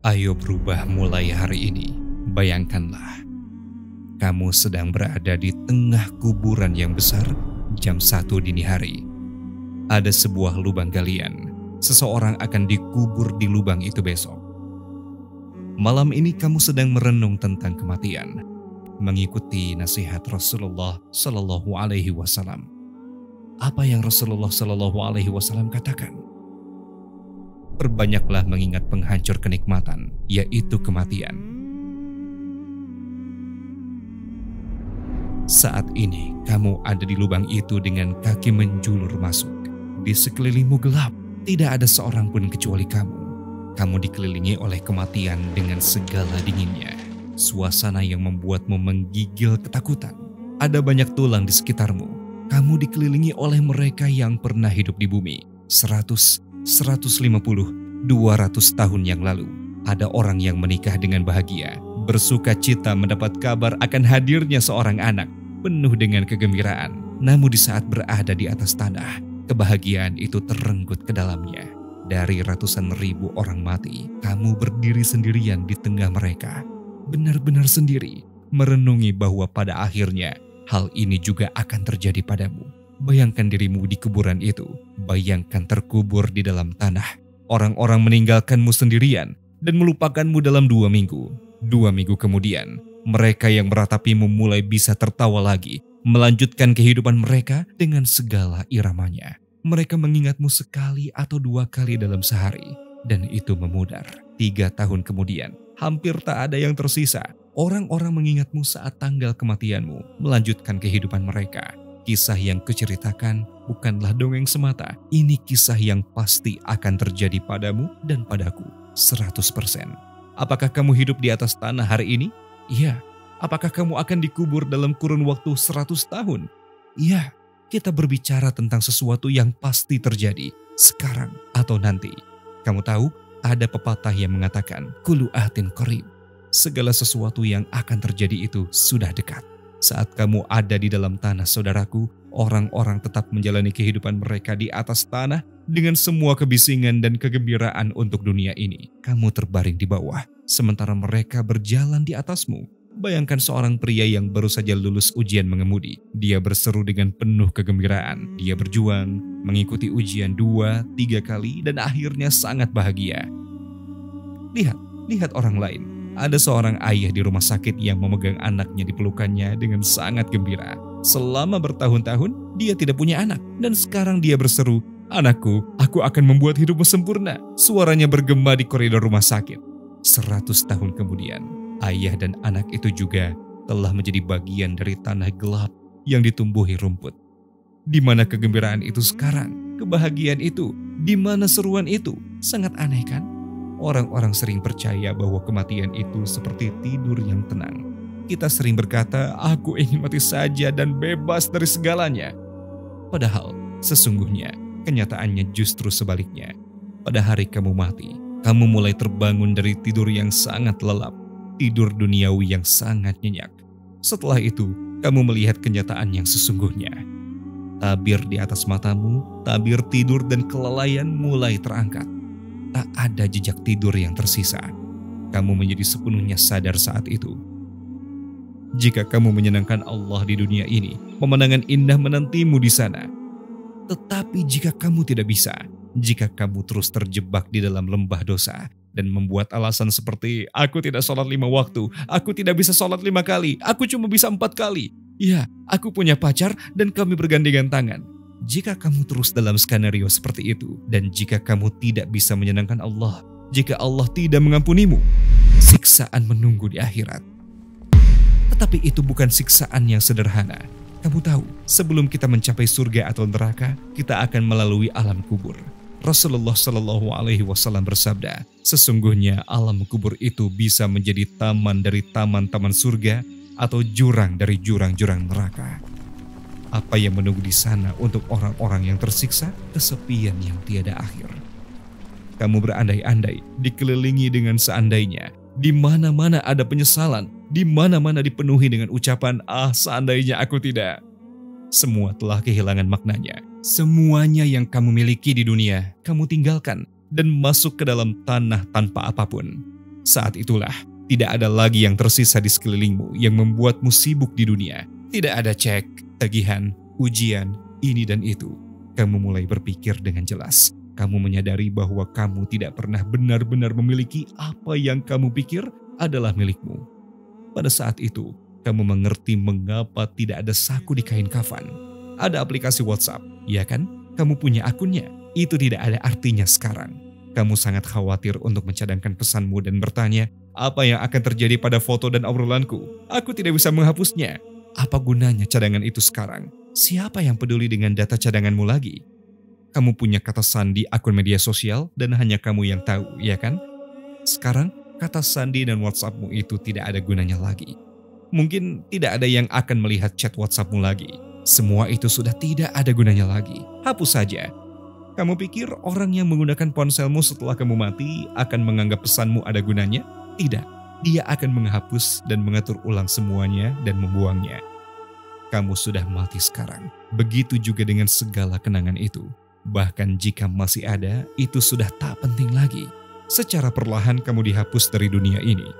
Ayo berubah mulai hari ini. Bayangkanlah, kamu sedang berada di tengah kuburan yang besar jam 1 dini hari. Ada sebuah lubang galian. Seseorang akan dikubur di lubang itu besok. Malam ini kamu sedang merenung tentang kematian, mengikuti nasihat Rasulullah Shallallahu Alaihi Wasallam. Apa yang Rasulullah Shallallahu Alaihi Wasallam katakan? Perbanyaklah mengingat penghancur kenikmatan, yaitu kematian. Saat ini kamu ada di lubang itu dengan kaki menjulur masuk. Di sekelilingmu gelap, tidak ada seorang pun kecuali kamu. Kamu dikelilingi oleh kematian dengan segala dinginnya. Suasana yang membuatmu menggigil ketakutan. Ada banyak tulang di sekitarmu. Kamu dikelilingi oleh mereka yang pernah hidup di bumi 100, 150, 200 tahun yang lalu. Ada orang yang menikah dengan bahagia, bersuka cita mendapat kabar akan hadirnya seorang anak, penuh dengan kegembiraan. Namun di saat berada di atas tanah, kebahagiaan itu terenggut ke dalamnya. Dari ratusan ribu orang mati, kamu berdiri sendirian di tengah mereka. Benar-benar sendiri, merenungi bahwa pada akhirnya hal ini juga akan terjadi padamu. Bayangkan dirimu di kuburan itu. Bayangkan terkubur di dalam tanah. Orang-orang meninggalkanmu sendirian dan melupakanmu dalam 2 minggu. 2 minggu kemudian, mereka yang meratapimu mulai bisa tertawa lagi, melanjutkan kehidupan mereka dengan segala iramanya. Mereka mengingatmu sekali atau 2 kali dalam sehari, dan itu memudar. 3 tahun kemudian, hampir tak ada yang tersisa. Orang-orang mengingatmu saat tanggal kematianmu, melanjutkan kehidupan mereka. Kisah yang kuceritakan bukanlah dongeng semata. Ini kisah yang pasti akan terjadi padamu dan padaku 100%. Apakah kamu hidup di atas tanah hari ini? Iya. Apakah kamu akan dikubur dalam kurun waktu 100 tahun? Iya. Kita berbicara tentang sesuatu yang pasti terjadi sekarang atau nanti. Kamu tahu, ada pepatah yang mengatakan, Kullu atin qarib. Segala sesuatu yang akan terjadi itu sudah dekat. Saat kamu ada di dalam tanah, saudaraku, orang-orang tetap menjalani kehidupan mereka di atas tanah dengan semua kebisingan dan kegembiraan untuk dunia ini. Kamu terbaring di bawah, sementara mereka berjalan di atasmu. Bayangkan seorang pria yang baru saja lulus ujian mengemudi. Dia berseru dengan penuh kegembiraan. Dia berjuang, mengikuti ujian 2-3 kali dan akhirnya sangat bahagia. Lihat orang lain. Ada seorang ayah di rumah sakit yang memegang anaknya di pelukannya dengan sangat gembira. Selama bertahun-tahun, dia tidak punya anak. Dan sekarang dia berseru, "Anakku, aku akan membuat hidupmu sempurna." Suaranya bergema di koridor rumah sakit. 100 tahun kemudian, ayah dan anak itu juga telah menjadi bagian dari tanah gelap yang ditumbuhi rumput. Di mana kegembiraan itu sekarang? Kebahagiaan itu? Di mana seruan itu? Sangat aneh kan? Orang-orang sering percaya bahwa kematian itu seperti tidur yang tenang. Kita sering berkata, "Aku ingin mati saja dan bebas dari segalanya." Padahal, sesungguhnya, kenyataannya justru sebaliknya. Pada hari kamu mati, kamu mulai terbangun dari tidur yang sangat lelap, tidur duniawi yang sangat nyenyak. Setelah itu, kamu melihat kenyataan yang sesungguhnya. Tabir di atas matamu, tabir tidur dan kelalaian mulai terangkat. Tak ada jejak tidur yang tersisa. Kamu menjadi sepenuhnya sadar saat itu. Jika kamu menyenangkan Allah di dunia ini, pemandangan indah menantimu di sana. Tetapi jika kamu tidak bisa, jika kamu terus terjebak di dalam lembah dosa dan membuat alasan seperti, "Aku tidak sholat 5 waktu, aku tidak bisa sholat 5 kali, aku cuma bisa 4 kali. Ya, aku punya pacar dan kami bergandengan tangan." Jika kamu terus dalam skenario seperti itu, dan jika kamu tidak bisa menyenangkan Allah, jika Allah tidak mengampunimu, siksaan menunggu di akhirat. Tetapi itu bukan siksaan yang sederhana. Kamu tahu, sebelum kita mencapai surga atau neraka, kita akan melalui alam kubur. Rasulullah Shallallahu Alaihi Wasallam bersabda, sesungguhnya alam kubur itu bisa menjadi taman dari taman-taman surga atau jurang dari jurang-jurang neraka. Apa yang menunggu di sana untuk orang-orang yang tersiksa? Kesepian yang tiada akhir. Kamu berandai-andai, dikelilingi dengan seandainya. Di mana-mana ada penyesalan, di mana-mana dipenuhi dengan ucapan, "Ah, seandainya aku tidak." Semua telah kehilangan maknanya. Semuanya yang kamu miliki di dunia, kamu tinggalkan dan masuk ke dalam tanah tanpa apapun. Saat itulah, tidak ada lagi yang tersisa di sekelilingmu yang membuatmu sibuk di dunia. Tidak ada cek, tagihan, ujian, ini dan itu. Kamu mulai berpikir dengan jelas. Kamu menyadari bahwa kamu tidak pernah benar-benar memiliki apa yang kamu pikir adalah milikmu. Pada saat itu, kamu mengerti mengapa tidak ada saku di kain kafan. Ada aplikasi WhatsApp, ya kan? Kamu punya akunnya. Itu tidak ada artinya sekarang. Kamu sangat khawatir untuk mencadangkan pesanmu dan bertanya, apa yang akan terjadi pada foto dan obrolanku? Aku tidak bisa menghapusnya. Apa gunanya cadangan itu sekarang? Siapa yang peduli dengan data cadanganmu lagi? Kamu punya kata sandi akun media sosial dan hanya kamu yang tahu, ya kan? Sekarang, kata sandi dan WhatsAppmu itu tidak ada gunanya lagi. Mungkin tidak ada yang akan melihat chat WhatsAppmu lagi. Semua itu sudah tidak ada gunanya lagi. Hapus saja. Kamu pikir orang yang menggunakan ponselmu setelah kamu mati akan menganggap pesanmu ada gunanya? Tidak. Dia akan menghapus dan mengatur ulang semuanya dan membuangnya. Kamu sudah mati sekarang. Begitu juga dengan segala kenangan itu. Bahkan jika masih ada, itu sudah tak penting lagi. Secara perlahan kamu dihapus dari dunia ini.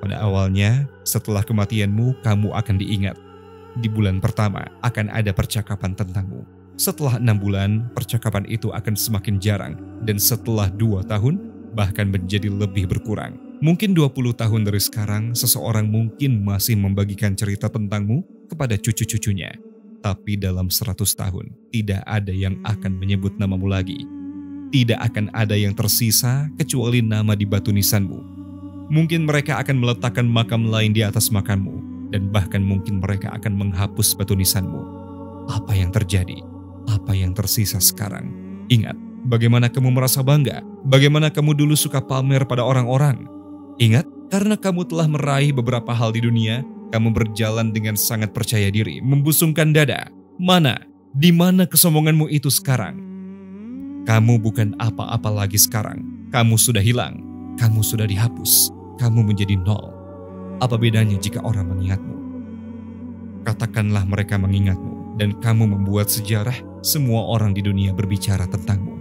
Pada awalnya, setelah kematianmu, kamu akan diingat. Di bulan pertama akan ada percakapan tentangmu. Setelah 6 bulan, percakapan itu akan semakin jarang. Dan setelah 2 tahun, bahkan menjadi lebih berkurang. Mungkin 20 tahun dari sekarang, seseorang mungkin masih membagikan cerita tentangmu kepada cucu-cucunya. Tapi dalam 100 tahun, tidak ada yang akan menyebut namamu lagi. Tidak akan ada yang tersisa kecuali nama di batu nisanmu. Mungkin mereka akan meletakkan makam lain di atas makammu. Dan bahkan mungkin mereka akan menghapus batu nisanmu. Apa yang terjadi? Apa yang tersisa sekarang? Ingat, bagaimana kamu merasa bangga? Bagaimana kamu dulu suka pamer pada orang-orang? Ingat, karena kamu telah meraih beberapa hal di dunia, kamu berjalan dengan sangat percaya diri, membusungkan dada. Mana? Di mana kesombonganmu itu sekarang? Kamu bukan apa-apa lagi sekarang. Kamu sudah hilang. Kamu sudah dihapus. Kamu menjadi nol. Apa bedanya jika orang mengingatmu? Katakanlah mereka mengingatmu dan kamu membuat sejarah, semua orang di dunia berbicara tentangmu.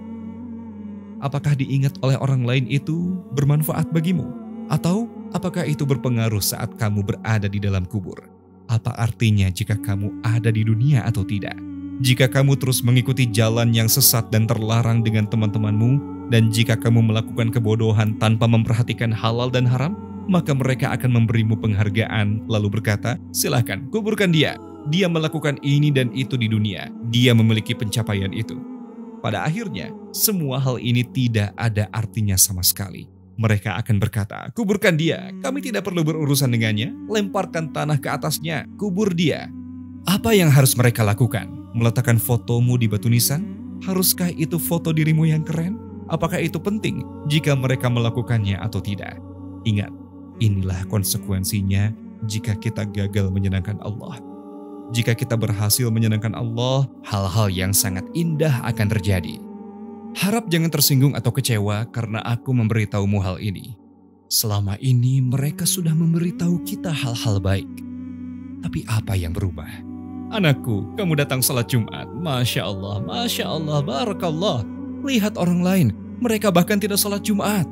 Apakah diingat oleh orang lain itu bermanfaat bagimu? Atau apakah itu berpengaruh saat kamu berada di dalam kubur? Apa artinya jika kamu ada di dunia atau tidak? Jika kamu terus mengikuti jalan yang sesat dan terlarang dengan teman-temanmu, dan jika kamu melakukan kebodohan tanpa memperhatikan halal dan haram, maka mereka akan memberimu penghargaan lalu berkata, silakan kuburkan dia. Dia melakukan ini dan itu di dunia. Dia memiliki pencapaian itu. Pada akhirnya, semua hal ini tidak ada artinya sama sekali. Mereka akan berkata, kuburkan dia. Kami tidak perlu berurusan dengannya. Lemparkan tanah ke atasnya. Kubur dia. Apa yang harus mereka lakukan? Meletakkan fotomu di batu nisan? Haruskah itu foto dirimu yang keren? Apakah itu penting jika mereka melakukannya atau tidak? Ingat, inilah konsekuensinya jika kita gagal menyenangkan Allah. Jika kita berhasil menyenangkan Allah, hal-hal yang sangat indah akan terjadi. Harap jangan tersinggung atau kecewa karena aku memberitahumu hal ini. Selama ini mereka sudah memberitahu kita hal-hal baik. Tapi apa yang berubah? Anakku, kamu datang salat Jumat. Masya Allah, barakallah. Lihat orang lain, mereka bahkan tidak salat Jumat.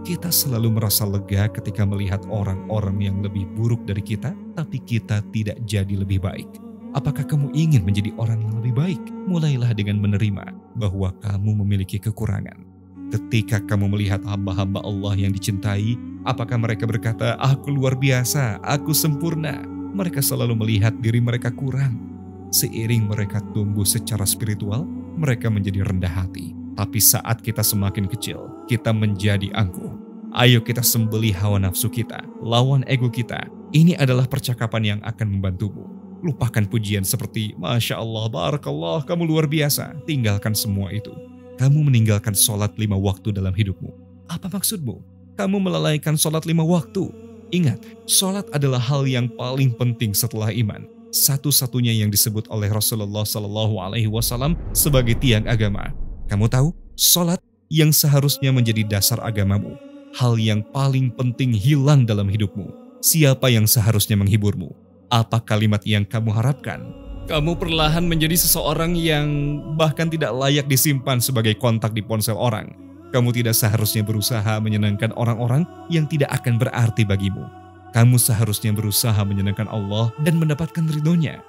Kita selalu merasa lega ketika melihat orang-orang yang lebih buruk dari kita, tapi kita tidak jadi lebih baik. Apakah kamu ingin menjadi orang yang lebih baik? Mulailah dengan menerima bahwa kamu memiliki kekurangan. Ketika kamu melihat hamba-hamba Allah yang dicintai, apakah mereka berkata, aku luar biasa, aku sempurna? Mereka selalu melihat diri mereka kurang. Seiring mereka tumbuh secara spiritual, mereka menjadi rendah hati. Tapi saat kita semakin kecil, kita menjadi angkuh. Ayo kita sembelih hawa nafsu kita, lawan ego kita. Ini adalah percakapan yang akan membantumu. Lupakan pujian seperti, Masya Allah, barakallah, kamu luar biasa. Tinggalkan semua itu. Kamu meninggalkan sholat 5 waktu dalam hidupmu. Apa maksudmu? Kamu melalaikan sholat 5 waktu. Ingat, sholat adalah hal yang paling penting setelah iman. Satu-satunya yang disebut oleh Rasulullah SAW sebagai tiang agama. Kamu tahu, sholat yang seharusnya menjadi dasar agamamu, hal yang paling penting hilang dalam hidupmu. Siapa yang seharusnya menghiburmu? Apa kalimat yang kamu harapkan? Kamu perlahan menjadi seseorang yang bahkan tidak layak disimpan sebagai kontak di ponsel orang. Kamu tidak seharusnya berusaha menyenangkan orang-orang yang tidak akan berarti bagimu. Kamu seharusnya berusaha menyenangkan Allah dan mendapatkan ridhonya.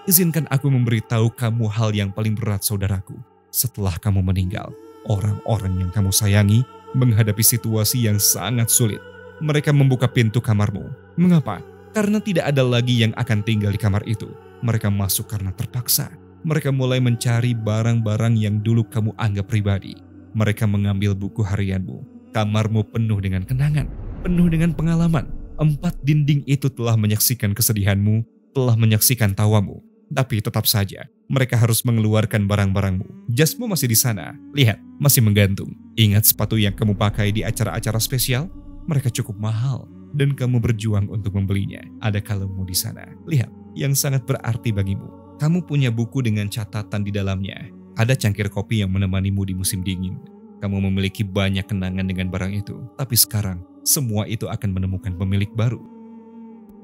Izinkan aku memberitahu kamu hal yang paling berat, saudaraku. Setelah kamu meninggal, orang-orang yang kamu sayangi menghadapi situasi yang sangat sulit. Mereka membuka pintu kamarmu. Mengapa? Karena tidak ada lagi yang akan tinggal di kamar itu. Mereka masuk karena terpaksa. Mereka mulai mencari barang-barang yang dulu kamu anggap pribadi. Mereka mengambil buku harianmu. Kamarmu penuh dengan kenangan, penuh dengan pengalaman. 4 dinding itu telah menyaksikan kesedihanmu, telah menyaksikan tawamu. Tapi tetap saja, mereka harus mengeluarkan barang-barangmu. Jasmu masih di sana. Lihat, masih menggantung. Ingat sepatu yang kamu pakai di acara-acara spesial? Mereka cukup mahal, dan kamu berjuang untuk membelinya. Ada kalungmu di sana. Lihat, yang sangat berarti bagimu. Kamu punya buku dengan catatan di dalamnya. Ada cangkir kopi yang menemanimu di musim dingin. Kamu memiliki banyak kenangan dengan barang itu. Tapi sekarang, semua itu akan menemukan pemilik baru.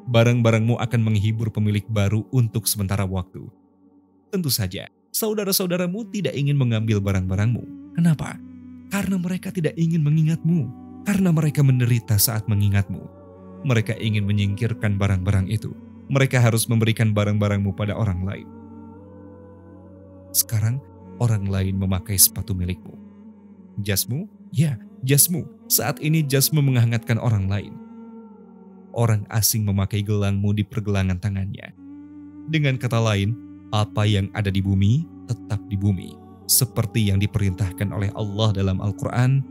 Barang-barangmu akan menghibur pemilik baru untuk sementara waktu. Tentu saja, saudara-saudaramu tidak ingin mengambil barang-barangmu. Kenapa? Karena mereka tidak ingin mengingatmu. Karena mereka menderita saat mengingatmu. Mereka ingin menyingkirkan barang-barang itu. Mereka harus memberikan barang-barangmu pada orang lain. Sekarang, orang lain memakai sepatu milikmu. Jasmu? Ya, jasmu. Saat ini jasmu menghangatkan orang lain. Orang asing memakai gelangmu di pergelangan tangannya. Dengan kata lain, apa yang ada di bumi tetap di bumi. Seperti yang diperintahkan oleh Allah dalam Al-Quran,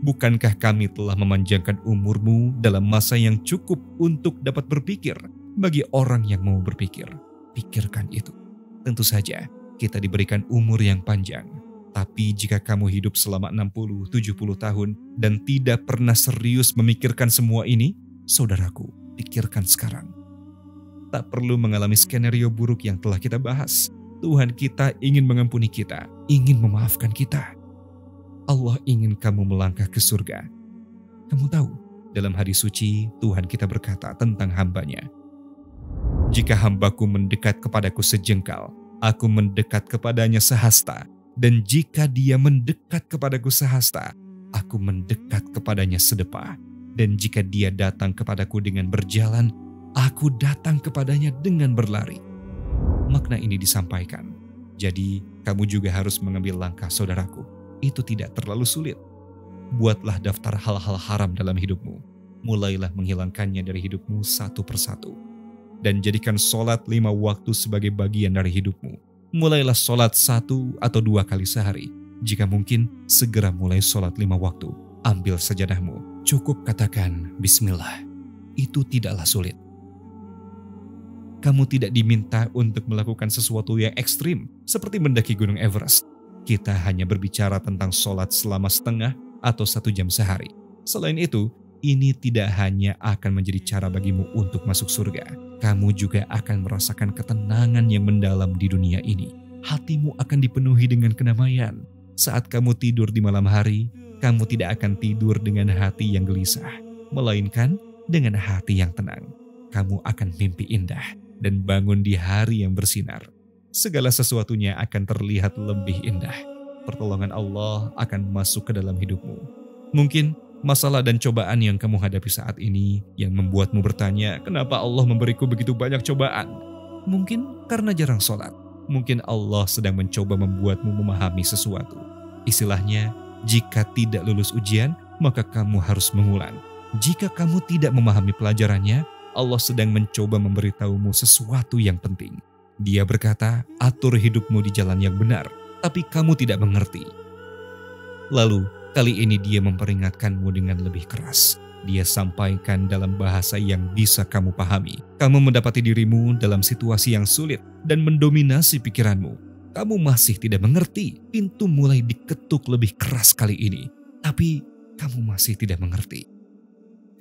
bukankah kami telah memanjangkan umurmu dalam masa yang cukup untuk dapat berpikir bagi orang yang mau berpikir? Pikirkan itu. Tentu saja, kita diberikan umur yang panjang. Tapi jika kamu hidup selama 60-70 tahun dan tidak pernah serius memikirkan semua ini, saudaraku, pikirkan sekarang. Tak perlu mengalami skenario buruk yang telah kita bahas. Tuhan kita ingin mengampuni kita, ingin memaafkan kita. Allah ingin kamu melangkah ke surga. Kamu tahu, dalam hadis suci Tuhan kita berkata tentang hambanya, "Jika hambaku mendekat kepadaku sejengkal, aku mendekat kepadanya sehasta, dan jika dia mendekat kepadaku sehasta, aku mendekat kepadanya sedepah. Dan jika dia datang kepadaku dengan berjalan, aku datang kepadanya dengan berlari." Makna ini disampaikan. Jadi, kamu juga harus mengambil langkah, saudaraku. Itu tidak terlalu sulit. Buatlah daftar hal-hal haram dalam hidupmu. Mulailah menghilangkannya dari hidupmu satu persatu. Dan jadikan sholat 5 waktu sebagai bagian dari hidupmu. Mulailah sholat 1 atau 2 kali sehari. Jika mungkin, segera mulai sholat 5 waktu. Ambil sajadahmu. Cukup katakan Bismillah. Itu tidaklah sulit. Kamu tidak diminta untuk melakukan sesuatu yang ekstrim, seperti mendaki Gunung Everest. Kita hanya berbicara tentang sholat selama setengah atau 1 jam sehari. Selain itu, ini tidak hanya akan menjadi cara bagimu untuk masuk surga. Kamu juga akan merasakan ketenangan yang mendalam di dunia ini. Hatimu akan dipenuhi dengan kedamaian. Saat kamu tidur di malam hari, kamu tidak akan tidur dengan hati yang gelisah, melainkan dengan hati yang tenang. Kamu akan mimpi indah dan bangun di hari yang bersinar. Segala sesuatunya akan terlihat lebih indah. Pertolongan Allah akan masuk ke dalam hidupmu. Mungkin masalah dan cobaan yang kamu hadapi saat ini yang membuatmu bertanya, kenapa Allah memberiku begitu banyak cobaan? Mungkin karena jarang sholat. Mungkin Allah sedang mencoba membuatmu memahami sesuatu. Istilahnya, jika tidak lulus ujian, maka kamu harus mengulang. Jika kamu tidak memahami pelajarannya, Allah sedang mencoba memberitahumu sesuatu yang penting. Dia berkata, atur hidupmu di jalan yang benar, tapi kamu tidak mengerti. Lalu, kali ini dia memperingatkanmu dengan lebih keras. Dia sampaikan dalam bahasa yang bisa kamu pahami. Kamu mendapati dirimu dalam situasi yang sulit dan mendominasi pikiranmu. Kamu masih tidak mengerti. Pintu mulai diketuk lebih keras kali ini. Tapi kamu masih tidak mengerti.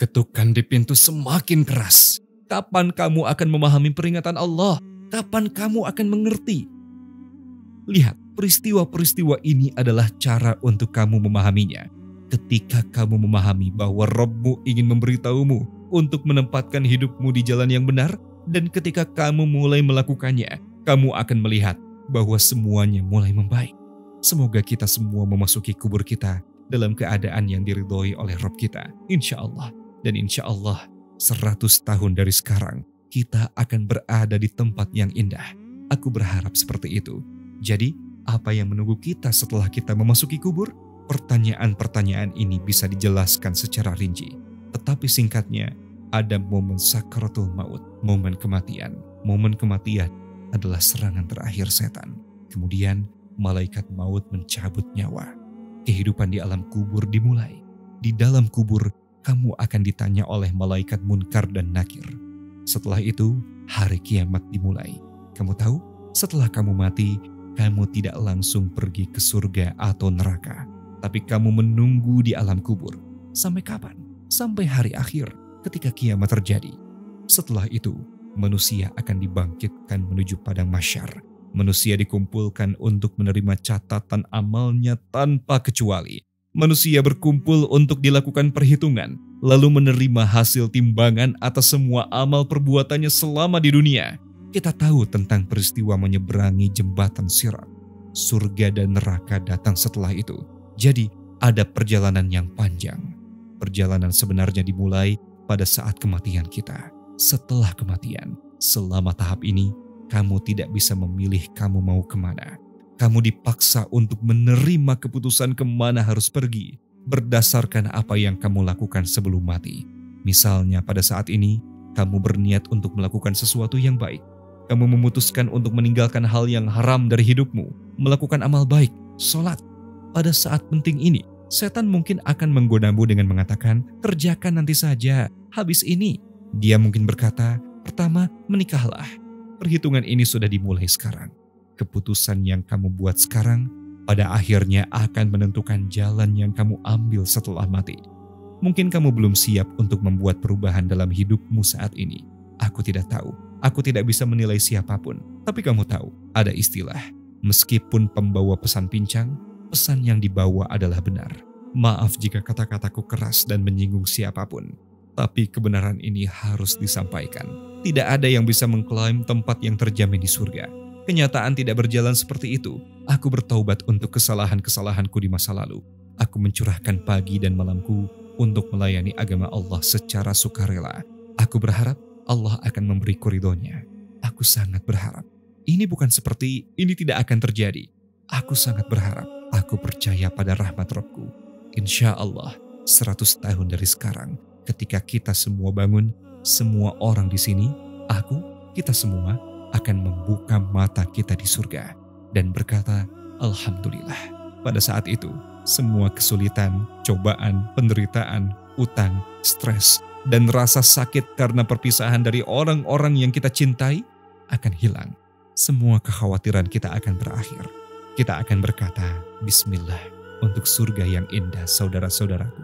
Ketukan di pintu semakin keras. Kapan kamu akan memahami peringatan Allah? Kapan kamu akan mengerti? Lihat, peristiwa-peristiwa ini adalah cara untuk kamu memahaminya. Ketika kamu memahami bahwa Rabb-mu ingin memberitahumu untuk menempatkan hidupmu di jalan yang benar, dan ketika kamu mulai melakukannya, kamu akan melihat bahwa semuanya mulai membaik. Semoga kita semua memasuki kubur kita dalam keadaan yang diridhoi oleh Rabb kita. Insya Allah. Dan insya Allah 100 tahun dari sekarang kita akan berada di tempat yang indah. Aku berharap seperti itu. Jadi apa yang menunggu kita setelah kita memasuki kubur? Pertanyaan-pertanyaan ini bisa dijelaskan secara rinci. Tetapi singkatnya, ada momen sakaratul maut, momen kematian. Momen kematian adalah serangan terakhir setan. Kemudian malaikat maut mencabut nyawa. Kehidupan di alam kubur dimulai. Di dalam kubur, kamu akan ditanya oleh malaikat Munkar dan Nakir. Setelah itu, hari kiamat dimulai. Kamu tahu, setelah kamu mati, kamu tidak langsung pergi ke surga atau neraka. Tapi kamu menunggu di alam kubur. Sampai kapan? Sampai hari akhir ketika kiamat terjadi. Setelah itu, manusia akan dibangkitkan menuju padang mahsyar. Manusia dikumpulkan untuk menerima catatan amalnya tanpa kecuali. Manusia berkumpul untuk dilakukan perhitungan, lalu menerima hasil timbangan atas semua amal perbuatannya selama di dunia. Kita tahu tentang peristiwa menyeberangi jembatan Sirat. Surga dan neraka datang setelah itu. Jadi, ada perjalanan yang panjang. Perjalanan sebenarnya dimulai pada saat kematian kita. Setelah kematian, selama tahap ini, kamu tidak bisa memilih kamu mau kemana. Kamu dipaksa untuk menerima keputusan kemana harus pergi, berdasarkan apa yang kamu lakukan sebelum mati. Misalnya pada saat ini, kamu berniat untuk melakukan sesuatu yang baik. Kamu memutuskan untuk meninggalkan hal yang haram dari hidupmu, melakukan amal baik, sholat. Pada saat penting ini, setan mungkin akan menggodamu dengan mengatakan, kerjakan nanti saja, habis ini. Dia mungkin berkata, pertama, menikahlah. Perhitungan ini sudah dimulai sekarang. Keputusan yang kamu buat sekarang, pada akhirnya akan menentukan jalan yang kamu ambil setelah mati. Mungkin kamu belum siap untuk membuat perubahan dalam hidupmu saat ini. Aku tidak tahu. Aku tidak bisa menilai siapapun. Tapi kamu tahu, ada istilah. Meskipun pembawa pesan pincang, pesan yang dibawa adalah benar. Maaf jika kata-kataku keras dan menyinggung siapapun. Tapi kebenaran ini harus disampaikan. Tidak ada yang bisa mengklaim tempat yang terjamin di surga. Kenyataan tidak berjalan seperti itu. Aku bertaubat untuk kesalahan-kesalahanku di masa lalu. Aku mencurahkan pagi dan malamku untuk melayani agama Allah secara sukarela. Aku berharap Allah akan memberiku ridhonya. Aku sangat berharap. Ini bukan seperti ini tidak akan terjadi. Aku sangat berharap. Aku percaya pada rahmat Rabbku. Insya Allah 100 tahun dari sekarang, ketika kita semua bangun, semua orang di sini, aku, kita semua akan membuka mata kita di surga dan berkata, Alhamdulillah. Pada saat itu, semua kesulitan, cobaan, penderitaan, utang, stres, dan rasa sakit karena perpisahan dari orang-orang yang kita cintai akan hilang. Semua kekhawatiran kita akan berakhir. Kita akan berkata, Bismillah, untuk surga yang indah saudara-saudaraku.